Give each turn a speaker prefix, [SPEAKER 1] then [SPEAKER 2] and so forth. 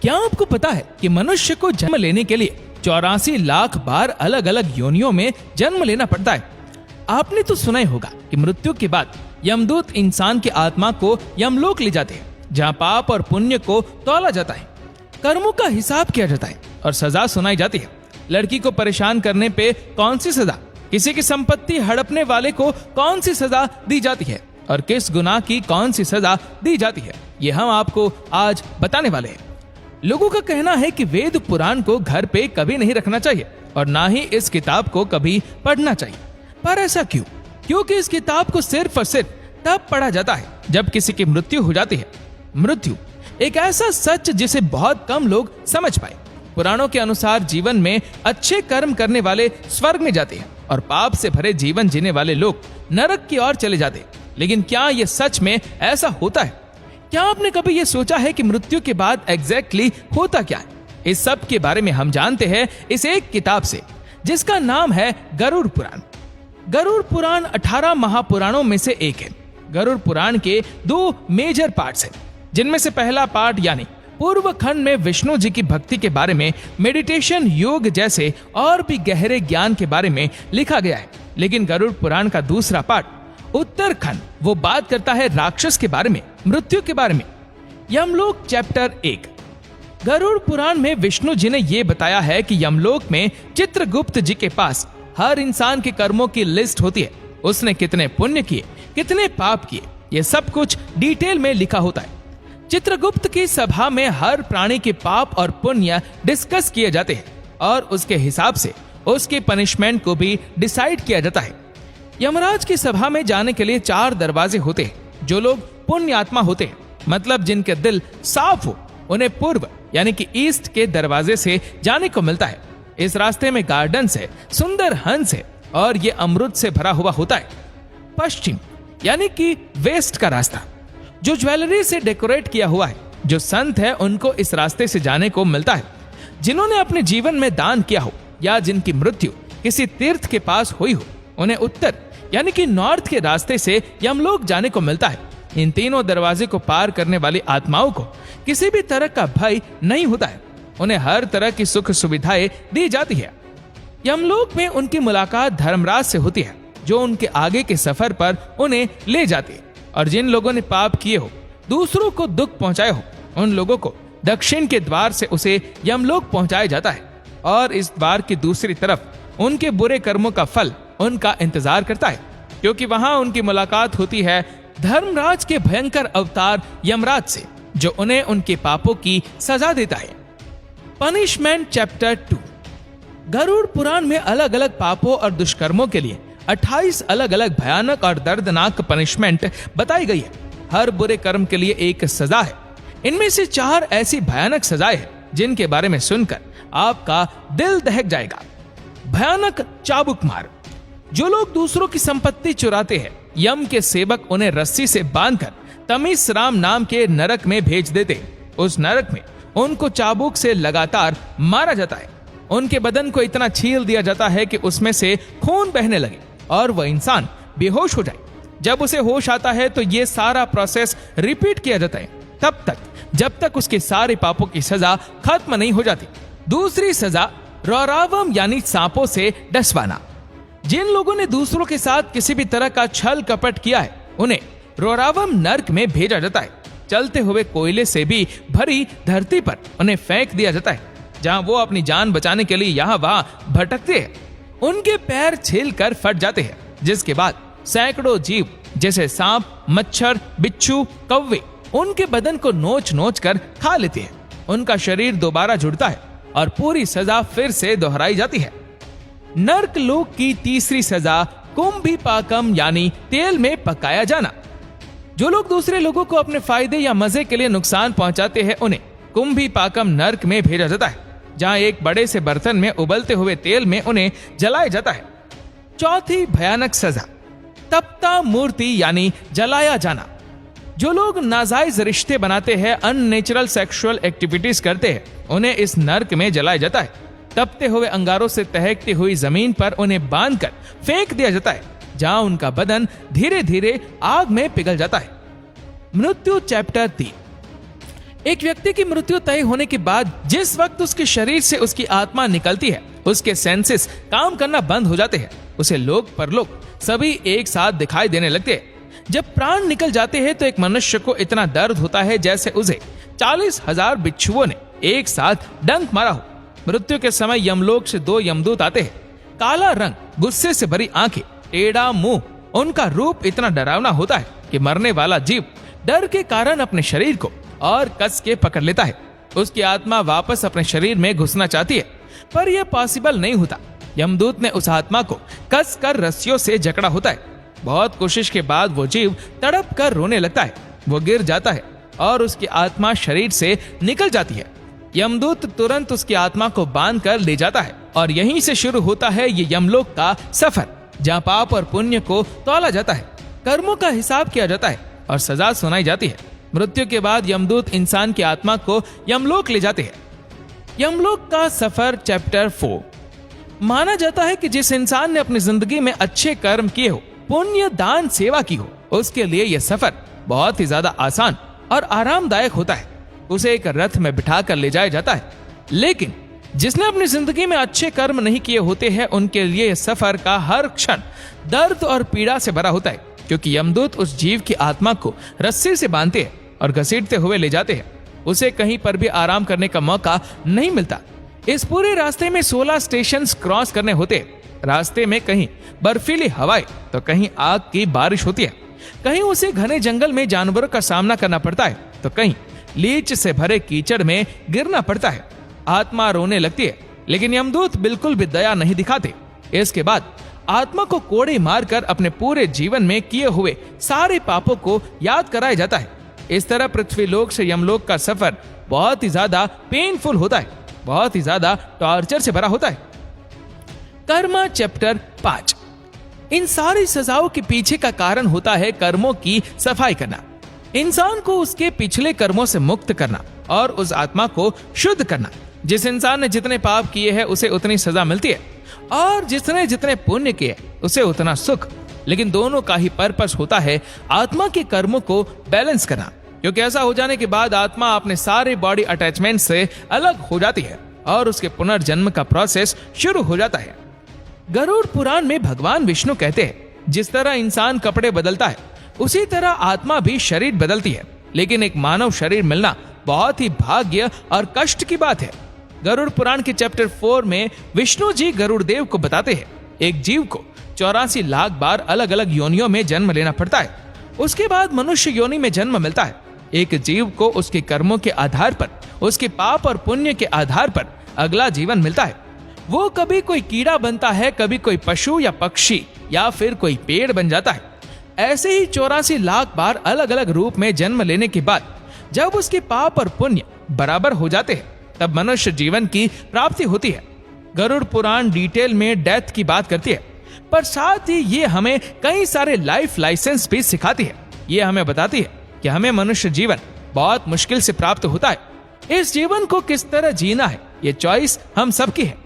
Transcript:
[SPEAKER 1] क्या आपको पता है कि मनुष्य को जन्म लेने के लिए 84 लाख बार अलग अलग योनियों में जन्म लेना पड़ता है। आपने तो सुना ही होगा कि मृत्यु के बाद यमदूत इंसान की आत्मा को यमलोक ले जाते हैं, जहाँ पाप और पुण्य को तौला जाता है, कर्मों का हिसाब किया जाता है और सजा सुनाई जाती है। लड़की को परेशान करने पे कौन सी सजा, किसी की संपत्ति हड़पने वाले को कौन सी सजा दी जाती है और किस गुनाह की कौन सी सजा दी जाती है, ये हम आपको आज बताने वाले हैं। लोगों का कहना है कि वेद पुराण को घर पे कभी नहीं रखना चाहिए और ना ही इस किताब को कभी पढ़ना चाहिए। पर ऐसा क्यों? क्योंकि इस किताब को सिर्फ और सिर्फ तब पढ़ा जाता है जब किसी की मृत्यु हो जाती है। मृत्यु एक ऐसा सच जिसे बहुत कम लोग समझ पाए। पुराणों के अनुसार जीवन में अच्छे कर्म करने वाले स्वर्ग में जाते हैं और पाप से भरे जीवन जीने वाले लोग नरक की ओर चले जाते हैं। लेकिन क्या यह सच में ऐसा होता है? क्या आपने कभी यह सोचा है कि मृत्यु के बाद एग्जैक्टली होता क्या है? इस सब के बारे में हम जानते हैं इस एक किताब से, जिसका नाम है गरुड़ पुराण। गरुड़ पुराण 18 महापुराणों में से एक है। गरुड़ पुराण के 2 मेजर पार्ट्स हैं, जिनमें से पहला पार्ट यानी पूर्व खंड में विष्णु जी की भक्ति के बारे में, मेडिटेशन, योग जैसे और भी गहरे ज्ञान के बारे में लिखा गया है। लेकिन गरुड़ पुराण का दूसरा पार्ट उत्तरखंड वो बात करता है राक्षस के बारे में, मृत्यु के बारे में। यमलोक चैप्टर 1। गरुड़ पुराण में विष्णु जी ने ये बताया है कि यमलोक में चित्रगुप्त जी के पास हर इंसान के कर्मों की लिस्ट होती है। उसने कितने पुण्य किए, कितने पाप किए, ये सब कुछ डिटेल में लिखा होता है। चित्रगुप्त की सभा में हर प्राणी के पाप और पुण्य डिस्कस किए जाते हैं और उसके हिसाब से उसके पनिशमेंट को भी डिसाइड किया जाता है। यमराज की सभा में जाने के लिए 4 दरवाजे होते हैं। जो लोग पुण्य आत्मा होते हैं, मतलब जिनके दिल साफ हो, उन्हें पूर्व यानी कि ईस्ट के दरवाजे से जाने को मिलता है। इस रास्ते में गार्डन है, सुंदर हंस है और ये अमृत से भरा हुआ होता है। पश्चिम यानी कि वेस्ट का रास्ता, जो ज्वेलरी से डेकोरेट किया हुआ है। जो संत है उनको इस रास्ते से जाने को मिलता है। जिन्होंने अपने जीवन में दान किया हो या जिनकी मृत्यु किसी तीर्थ के पास हुई हो, उन्हें उत्तर यानी कि नॉर्थ के रास्ते से यमलोक जाने को मिलता है। इन तीनों दरवाजे को पार करने वाली आत्माओं को किसी भी तरह का भय नहीं होता है। उन्हें हर तरह की सुख सुविधाएं दी जाती है। यमलोक में उनकी मुलाकात धर्मराज से होती है, जो उनके आगे के सफर पर उन्हें ले जाती है। और जिन लोगों ने पाप किए हो, दूसरों को दुख पहुंचाए हो, उन लोगों को दक्षिण के द्वार से उसे यमलोक पहुंचाया जाता है और इस द्वार की दूसरी तरफ उनके बुरे कर्मों का फल उनका इंतजार करता है, क्योंकि वहां उनकी मुलाकात होती है धर्मराज के भयंकर अवतार यमराज से, जो उन्हें उनके पापों की सजा देता है। Punishment chapter 2। गरुड़ पुराण में अलग अलग पापों और दुष्कर्मों के लिए 28 अलग अलग भयानक और दर्दनाक पनिशमेंट बताई गई है। हर बुरे कर्म के लिए एक सजा है। इनमें से 4 ऐसी भयानक सजाएं हैं जिनके बारे में सुनकर आपका दिल दहक जाएगा। भयानक चाबुक मार। जो लोग दूसरों की संपत्ति चुराते हैं, यम के सेवक उन्हें रस्सी से बांधकर तमिसराम नाम के नरक में भेज देते हैं। उस नरक में उनको चाबुक से लगातार मारा जाता है। उनके बदन को इतना छील दिया जाता है कि उसमें से खून बहने लगे और वह इंसान बेहोश हो जाए। जब उसे होश आता है तो ये सारा प्रोसेस रिपीट किया जाता है, तब तक जब तक उसके सारे पापों की सजा खत्म नहीं हो जाती। दूसरी सजा रौरावम यानी सांपों से डसवाना। जिन लोगों ने दूसरों के साथ किसी भी तरह का छल कपट किया है, उन्हें रौरावम नर्क में भेजा जाता है। चलते हुए कोयले से भी भरी धरती पर उन्हें फेंक दिया जाता है, जहां वो अपनी जान बचाने के लिए यहाँ वहां भटकते हैं। उनके पैर छीलकर फट जाते हैं, जिसके बाद सैकड़ों जीव जैसे सांप, मच्छर, बिच्छू, कौवे उनके बदन को नोच नोच कर खा लेते हैं। उनका शरीर दोबारा जुड़ता है और पूरी सजा फिर से दोहराई जाती है। नर्क लोक की तीसरी सजा कुंभीपाकम यानी तेल में पकाया जाना। जो लोग दूसरे लोगों को अपने फायदे या मजे के लिए नुकसान पहुंचाते हैं, उन्हें कुंभीपाकम नर्क में भेजा जाता है, जहां एक बड़े से बर्तन में उबलते हुए तेल में उन्हें जलाया जाता है। चौथी भयानक सजा तप्ता मूर्ति यानी जलाया जाना। जो लोग नाजायज रिश्ते बनाते हैं, अननेचुरल सेक्सुअल एक्टिविटीज करते हैं, उन्हें इस नर्क में जलाया जाता है। तपते हुए अंगारों से तहकती हुई जमीन पर उन्हें बांधकर फेंक दिया जाता है, जहां उनका बदन धीरे धीरे आग में पिघल जाता है। मृत्यु चैप्टर 3। एक व्यक्ति की मृत्यु तय होने के बाद जिस वक्त उसके शरीर से उसकी आत्मा निकलती है, उसके सेंसेस काम करना बंद हो जाते हैं। उसे लोक परलोक सभी एक साथ दिखाई देने लगते हैं। जब प्राण निकल जाते हैं तो एक मनुष्य को इतना दर्द होता है जैसे उसे 40,000 बिच्छुओं ने एक साथ डंक मारा हो। मृत्यु के समय यमलोक से 2 यमदूत आते हैं। काला रंग, गुस्से से भरी आंखें, टेढ़ा मुंह, उनका रूप इतना डरावना होता है कि मरने वाला जीव डर के कारण अपने शरीर को और कस के पकड़ लेता है। उसकी आत्मा वापस अपने शरीर में घुसना चाहती है, पर यह पॉसिबल नहीं होता। यमदूत ने उस आत्मा को कस कर रस्सियों से जकड़ा होता है। बहुत कोशिश के बाद वो जीव तड़प कर रोने लगता है। वो गिर जाता है और उसकी आत्मा शरीर से निकल जाती है। यमदूत तुरंत उसकी आत्मा को बांध कर ले जाता है और यहीं से शुरू होता है ये यमलोक का सफर, जहाँ पाप और पुण्य को तौला जाता है, कर्मों का हिसाब किया जाता है और सजा सुनाई जाती है। मृत्यु के बाद यमदूत इंसान की आत्मा को यमलोक ले जाते हैं। यमलोक का सफर चैप्टर 4। माना जाता है कि जिस इंसान ने अपनी जिंदगी में अच्छे कर्म किए हो, पुण्य, दान, सेवा की हो, उसके लिए यह सफर बहुत ही ज्यादा आसान और आरामदायक होता है। उसे एक रथ में बिठा कर ले जाया जाता है। लेकिन जिसने अपनी जिंदगी में अच्छे कर्म नहीं किए होते हैं, उनके लिए सफर का हर क्षण दर्द और पीड़ा से भरा होता है, क्योंकि यमदूत उस जीव की आत्मा को रस्सी से बांधते हैं और घसीटते हुए ले जाते हैं। उसे कहीं पर भी आराम करने का मौका नहीं मिलता। इस पूरे रास्ते में 16 स्टेशन क्रॉस करने होते हैं। रास्ते में कहीं बर्फीली हवाएं तो कहीं आग की बारिश होती है। कहीं उसे घने जंगल में जानवरों का सामना करना पड़ता है तो कहीं लीच से भरे कीचड़ में गिरना पड़ता है। आत्मा रोने लगती है, लेकिन यमदूत बिल्कुल भी दया नहीं दिखाते। इसके बाद आत्मा को कोड़े मारकर अपने पूरे जीवन में किए हुए सारे पापों को याद कराया जाता है। इस तरह पृथ्वी लोक से यमलोक का सफर बहुत ही ज्यादा पेनफुल होता है, बहुत ही ज्यादा टॉर्चर से भरा होता है। कर्म चैप्टर 5। इन सारी सजाओं के पीछे का कारण होता है कर्मों की सफाई करना, इंसान को उसके पिछले कर्मों से मुक्त करना और उस आत्मा को शुद्ध करना। जिस इंसान ने जितने पाप किए हैं उसे उतनी सजा मिलती है और जिसने जितने पुण्य किए उसे उतना सुख। लेकिन दोनों का ही पर्पस होता है आत्मा के कर्मों को बैलेंस करना, क्योंकि ऐसा हो जाने के बाद आत्मा अपने सारे बॉडी अटैचमेंट से अलग हो जाती है और उसके पुनर्जन्म का प्रोसेस शुरू हो जाता है। गरुड़ पुराण में भगवान विष्णु कहते हैं, जिस तरह इंसान कपड़े बदलता है उसी तरह आत्मा भी शरीर बदलती है, लेकिन एक मानव शरीर मिलना बहुत ही भाग्य और कष्ट की बात है। गरुड़ पुराण के चैप्टर 4 में विष्णु जी गरुड़ देव को बताते हैं, एक जीव को 84 लाख बार अलग अलग योनियों में जन्म लेना पड़ता है। उसके बाद मनुष्य योनि में जन्म मिलता है। एक जीव को उसके कर्मों के आधार पर, उसके पाप और पुण्य के आधार पर अगला जीवन मिलता है। वो कभी कोई कीड़ा बनता है, कभी कोई पशु या पक्षी या फिर कोई पेड़ बन जाता है। ऐसे ही 84 लाख बार अलग अलग रूप में जन्म लेने के बाद जब उसके पाप और पुण्य बराबर हो जाते हैं, तब मनुष्य जीवन की प्राप्ति होती है। गरुड़ पुराण डिटेल में डेथ की बात करती है, पर साथ ही ये हमें कई सारे लाइफ लाइसेंस भी सिखाती है। ये हमें बताती है कि हमें मनुष्य जीवन बहुत मुश्किल से प्राप्त होता है। इस जीवन को किस तरह जीना है, ये चॉइस हम सबकी है।